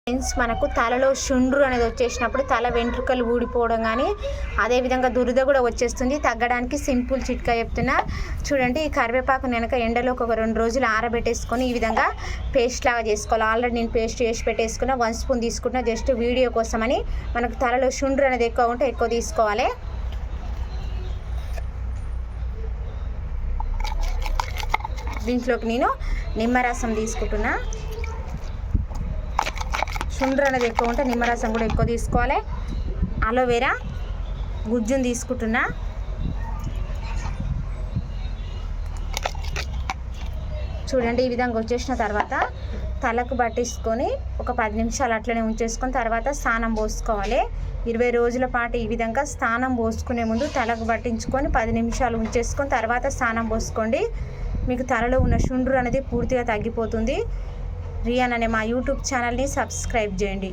Friends, మనకు తలలో చుండ్రు అనేది వచ్చేసినప్పుడు తల వెంట్రుకలు ఊడిపోవడం కానీ అదేవిధంగా దురద కూడా వచ్చేస్తుంది. తగ్గడానికి సింపుల్ చిట్కా చెప్తున్నా చూడండి. ఈ కరివేపాకు వెనక ఎండలోకి ఒక 2 రోజులు ఆరబెట్టేసుకొని ఈ విధంగా పేస్ట్ లాగా చేసుకోవాలి. ఆల్రెడీ నేను పేస్ట్ చేసి పెట్టేసుకున్నా. 1 స్పూన్ తీసుకుంటున్నా జస్ట్ వీడియో కోసమని. మనకు తలలో చుండ్రు అనేది ఎక్కువ ఉంటే ఎక్కువ తీసుకోవాలి. దీంట్లోకి నేను నిమ్మరసం తీసుకుంటున్నా. చుండ్రు అనేది ఎక్కువ ఉంటే నిమ్మరసం కూడా ఎక్కువ తీసుకోవాలి. అలోవెరా గుజ్జును తీసుకుంటున్నా. చూడండి, ఈ విధంగా వచ్చేసిన తర్వాత తలకు పట్టించుకొని ఒక 10 నిమిషాలు అట్లనే ఉంచేసుకొని తర్వాత స్నానం పోసుకోవాలి. 20 రోజుల పాటు ఈ విధంగా స్నానం పోసుకునే ముందు తలకు పట్టించుకొని 10 నిమిషాలు ఉంచేసుకొని తర్వాత స్నానం పోసుకోండి. మీకు తలలో ఉన్న చుండ్రు అనేది పూర్తిగా తగ్గిపోతుంది. రియాన్ అనే మా యూట్యూబ్ ఛానల్ని సబ్స్క్రైబ్ చేయండి.